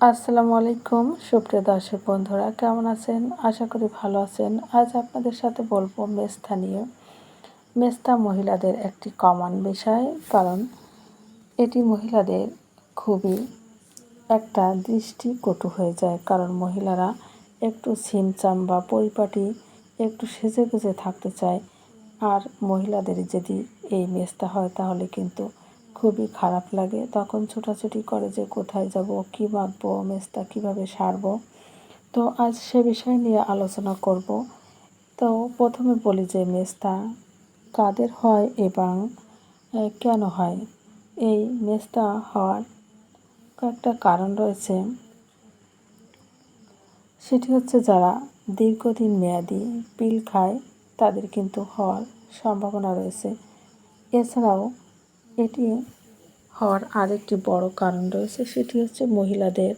আসসালামু আলাইকুম সুপ্রিয় দর্শক বন্ধুরা, কেমন আছেন? আশা করি ভালো আছেন। আজ আপনাদের সাথে বলবো মেস্তা নিয়ে। মেস্তা মহিলাদের একটি কমন বিষয়, কারণ এটি মহিলাদের খুবই একটা দৃষ্টিকটু হয়ে যায়। কারণ মহিলারা একটু ছিমছাম বা পরিপাটি, একটু সেজে গুজে থাকতে চায়। আর মহিলাদের যদি এই মেস্তা হয় তাহলে কিন্তু খুবই খারাপ লাগে। তখন ছোটাছুটি করে যে কোথায় যাব, কী মাখবো, মেস্তা কীভাবে সারবো। তো আজ সে বিষয় নিয়ে আলোচনা করব। তো প্রথমে বলি যে মেস্তা কাদের হয় এবং কেন হয়। এই মেস্তা হওয়ার কয়েকটা কারণ রয়েছে। সেটি হচ্ছে যারা দীর্ঘদিন মেয়াদি পিল খায় তাদের কিন্তু হওয়ার সম্ভাবনা রয়েছে। এছাড়াও এটি হওয়ার আরেকটি বড় কারণ রয়েছে, সেটি হচ্ছে মহিলাদের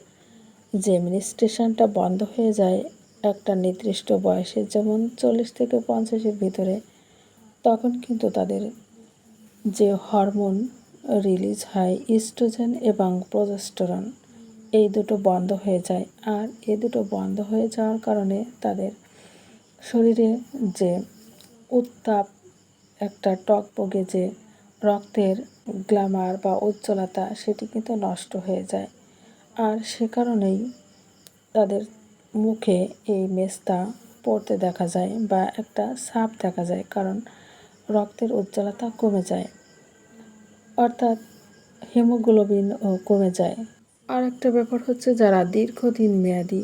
যে মেনস্ট্রুয়েশনটা বন্ধ হয়ে যায় একটা নির্দিষ্ট বয়সে, যেমন 40 থেকে 50-এর ভিতরে। তখন কিন্তু তাদের যে হরমোন রিলিজ হয়, ইস্ট্রোজেন এবং প্রজেস্টেরন, এই দুটো বন্ধ হয়ে যায়। আর এই দুটো বন্ধ হয়ে যাওয়ার কারণে তাদের শরীরে যে উত্তাপ, একটা টকবগে যে রক্তের গ্ল্যামার বা উজ্জ্বলতা, সেটি কিন্তু নষ্ট হয়ে যায়। আর সে কারণেই তাদের মুখে এই মেস্তা পড়তে দেখা যায় বা একটা ছাপ দেখা যায়, কারণ রক্তের উজ্জ্বলতা কমে যায়, অর্থাৎ হিমোগ্লোবিনও কমে যায়। আর একটা ব্যাপার হচ্ছে যারা দীর্ঘদিন মেয়াদি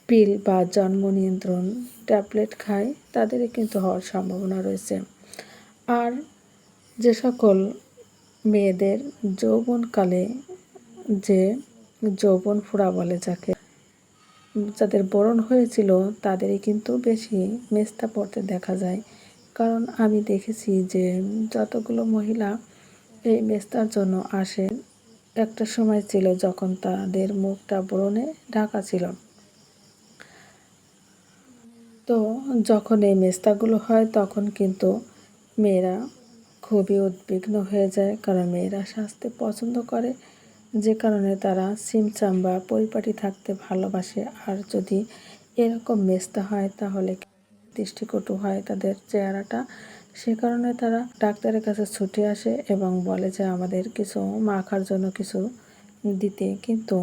পিল বা জন্ম নিয়ন্ত্রণ ট্যাবলেট খায় তাদেরই কিন্তু হওয়ার সম্ভাবনা রয়েছে। আর যে সকল মেয়েদের যৌবনকালে যে যৌবন ফোড়া বলে যাকে, যাদের বোরন হয়েছিল তাদেরই কিন্তু বেশি মেস্তা পড়তে দেখা যায়। কারণ আমি দেখেছি যে যতগুলো মহিলা এই মেস্তার জন্য আসে, একটা সময় ছিল যখন তাদের মুখটা ব্রণে ঢাকা ছিল। তো যখন এই মেস্তাগুলো হয় তখন কিন্তু মেয়েরা খুবই উদ্বিগ্ন হয়ে যায়, কারণ মেয়েরা স্বাস্থ্য পছন্দ করে, যে কারণে তারা সিমচাম বা পরিপাটি থাকতে ভালোবাসে। আর যদি এরকম মেস্তা হয় তাহলে দৃষ্টিকটু হয় তাদের চেহারাটা। সে কারণে তারা ডাক্তারের কাছে ছুটে আসে এবং বলে যে আমাদের কিছু মাখার জন্য কিছু দিতে, কিন্তু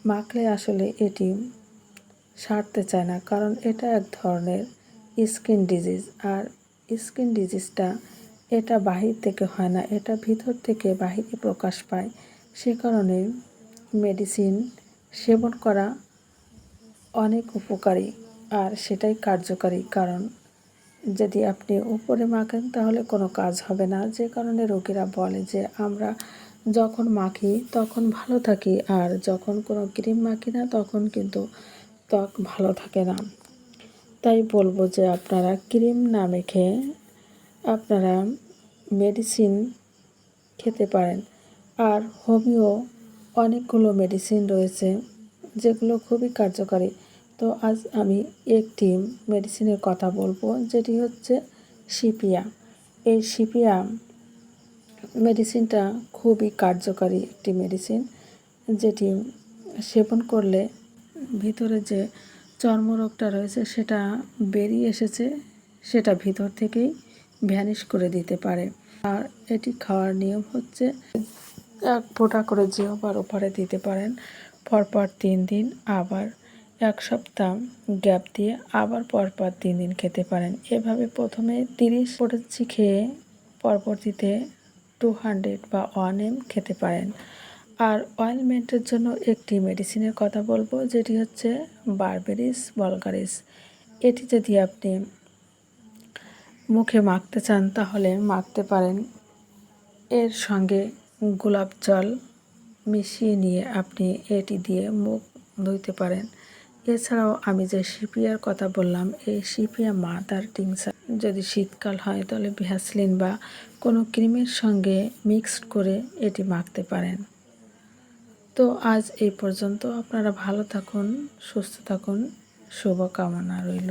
মাখলে আসলে এটি সারতে চায় না, কারণ এটা এক ধরনের স্কিন ডিজিজ। আর স্কিন ডিজিজটা এটা বাহির থেকে হয় না, এটা ভিতর থেকে বাহিরে প্রকাশ পায়। সে কারণে মেডিসিন সেবন করা অনেক উপকারী আর সেটাই কার্যকারী। কারণ যদি আপনি উপরে মাখেন তাহলে কোনো কাজ হবে না, যে কারণে রোগীরা বলে যে আমরা যখন মাখি তখন ভালো থাকি, আর যখন কোনো ক্রিম মাখি না তখন কিন্তু ত্বক ভালো থাকে না। তাই বলবো যে আপনারা ক্রিম না মেখে আপনারা মেডিসিন খেতে পারেন। আর হোমিও অনেকগুলো মেডিসিন রয়েছে যেগুলো খুবই কার্যকারী। তো আজ আমি একটি মেডিসিনের কথা বলবো, যেটি হচ্ছে সিপিয়া। এই সিপিয়া মেডিসিনটা খুবই কার্যকারী একটি মেডিসিন, যেটি সেবন করলে ভিতরে যে চর্মরোগটা রয়েছে সেটা বেরিয়ে এসেছে, সেটা ভিতর থেকেই ভ্যানিশ করে দিতে পারে। আর এটি খাওয়ার নিয়ম হচ্ছে 1 ফোঁটা করে জিহ্বার উপরে দিতে পারেন পরপর 3 দিন, আবার 1 সপ্তাহ গ্যাপ দিয়ে আবার পরপর 3 দিন খেতে পারেন। এভাবে প্রথমে 30 ফোঁটা খেয়ে পরবর্তীতে 200 বা 1 ml খেতে পারেন। আর অয়েলমেন্টের জন্য একটি মেডিসিনের কথা বলবো, যেটি হচ্ছে বারবেরিস ভলগারিস। এটি যদি আপনি মুখে মাখতে চান তাহলে মাখতে পারেন। এর সঙ্গে গোলাপ জল মিশিয়ে নিয়ে আপনি এটি দিয়ে মুখ ধুইতে পারেন। এছাড়াও আমি যে সিপিয়ার কথা বললাম, এই সিপিয়া মাদার টিংচার যদি শীতকাল হয় তাহলে ভ্যাসলিন বা কোনো ক্রিমের সঙ্গে মিক্সড করে এটি মাখতে পারেন। তো আজ এই পর্যন্ত। আপনারা ভালো থাকুন, সুস্থ থাকুন, শুভকামনা রইল।